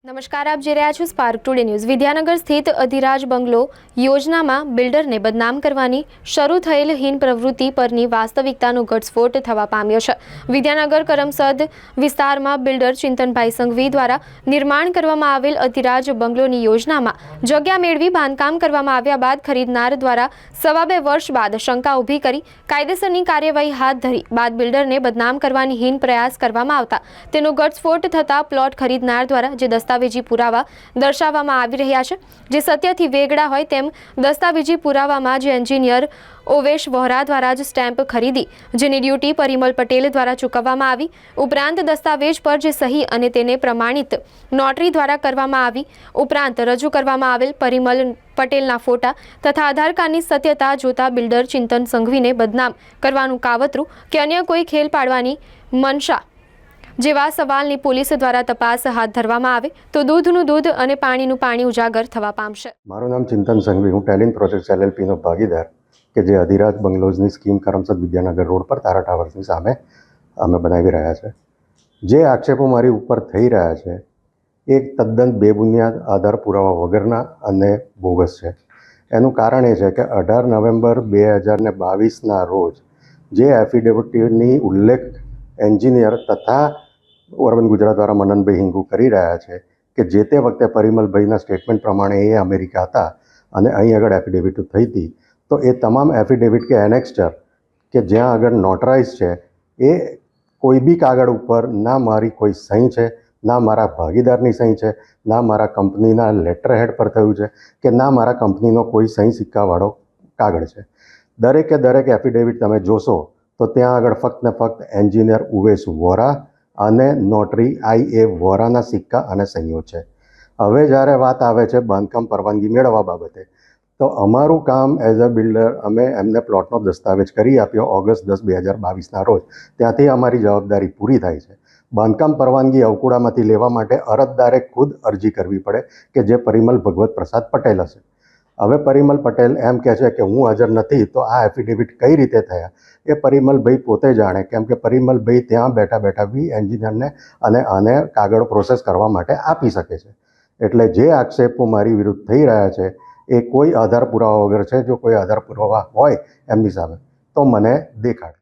નમસ્કાર, આપ જોઈ રહ્યા છો સ્પાર્ક ટુડે ન્યૂઝ। વિદ્યાનગર સ્થિત અધિરાજ બંગલો યોજનામાં બિલ્ડરને બદનામ કરવાની શરૂ થયેલ હીન પ્રવૃત્તિ પરની વાસ્તવિકતાનો ઘટસ્ફોટ થવા પામ્યો છે। વિદ્યાનગર કરમસદ વિસ્તારમાં બિલ્ડર ચિંતનભાઈ સંઘવી દ્વારા નિર્માણ કરવામાં આવેલ અધિરાજ બંગલોની યોજનામાં જગ્યા મેળવી બાંધકામ કરવામાં આવ્યા બાદ ખરીદનાર દ્વારા 2.5 વર્ષ બાદ શંકા ઊભી કરી કાયદેસરની કાર્યવાહી હાથ ધરી બાદ બિલ્ડરને બદનામ કરવાની હીન પ્રયાસ કરવામાં આવતા તેનો ઘટસ્ફોટ થતા પ્લોટ ખરીદનાર દ્વારા જે દસ્તાવેજી પુરાવા દર્શાવવામાં આવી રહ્યા છે જે સત્યથી વેગળા હોય તેમ દસ્તાવેજી પુરાવામાં જે એન્જિનિયર ઓવેશ વોહરા દ્વારા જ સ્ટેમ્પ ખરીદી જેની ડ્યુટી પરિમલ પટેલ દ્વારા ચૂકવવામાં આવી ઉપરાંત દસ્તાવેજ પર જે સહી અને તેને પ્રમાણિત નોટરી દ્વારા કરવામાં આવી ઉપરાંત રજૂ કરવામાં આવેલ પરિમલ પટેલના ફોટા તથા આધાર કાર્ડની સત્યતા જોતા બિલ્ડર ચિંતન સંઘવીને બદનામ કરવાનું કાવતરું કે અન્ય કોઈ ખેલ પાડવાની મનસા જેવા સવાલની પોલીસ દ્વારા તપાસ હાથ ધરવામાં આવે તો દૂધનું દૂધ અને પાણીનું પાણી ઉજાગર થવા પામશે। મારું નામ ચિંતન સંઘવી, હું ટેલિન પ્રોજેક્ટ્સ LLPનો ભાગીદાર કે જે અધિરાજ બંગલોઝની સ્કીમ કરમસદ વિદ્યાનગર રોડ પર તારા ટાવર્સની સામે અમે બનાવી રહ્યા છે। જે આક્ષેપો મારી ઉપર થઈ રહ્યા છે એ તદ્દન બેબુનિયાદ આધાર પુરાવા વગરના અને બોગસ છે। એનું કારણ એ છે કે 18 નવેમ્બર 2022ના રોજ જે એફિડેવિટની ઉલ્લેખ એન્જિનિયર તથા અર્બન ગુજરાત દ્વારા મનનભાઈ હિંગુ કરી રહ્યા છે કે જે તે વખતે પરિમલભાઈના સ્ટેટમેન્ટ પ્રમાણે એ અમેરિકા હતા અને અહીં આગળ એફિડેવિટ થઈ હતી, તો એ તમામ એફિડેવિટ કે એનેક્સ્ચર કે જ્યાં આગળ નોટરાઇઝ છે એ કોઈ બી કાગળ ઉપર ના મારી કોઈ સહી છે, ના મારા ભાગીદારની સહી છે, ના મારા કંપનીના લેટર હેડ પર થયું છે કે ના મારા કંપનીનો કોઈ સહી સિક્કાવાળો કાગળ છે। દરેકે દરેક એફિડેવિટ તમે જોશો તો ત્યાં આગળ ફક્ત ને ફક્ત એન્જિનિયર ઉવેશ વોરા અને નોટરી IA વોરાના સિક્કા અને સહીઓ છે। હવે જ્યારે વાત આવે છે બાંધકામ પરવાનગી મેળવવા બાબતે, તો અમારું કામ એઝ અ બિલ્ડર અમે એમને પ્લોટનો દસ્તાવેજ કરી આપ્યો ઓગસ્ટ 10, 2022ના રોજ। ત્યાંથી અમારી જવાબદારી પૂરી થાય છે। બાંધકામ પરવાનગી અવકુડામાંથી લેવા માટે અરજદારે ખુદ અરજી કરવી પડે કે જે પરિમલ ભગવત પ્રસાદ પટેલ હશે। હવે પરિમલ પટેલ એમ કહે છે કે હું હાજર નથી તો આ એફિડેવિટ કઈ રીતે થયા એ પરિમલભાઈ પોતે જાણે, કેમ કે પરિમલભાઈ ત્યાં બેઠા બેઠા બી એન્જિનિયરને અને આને કાગળ પ્રોસેસ કરવા માટે આપી શકે છે। એટલે જે આક્ષેપો મારી વિરુદ્ધ થઈ રહ્યા છે એ કોઈ આધાર પુરાવા વગર છે। જો કોઈ આધાર પુરાવા હોય એમની સામે તો મને દેખાડે।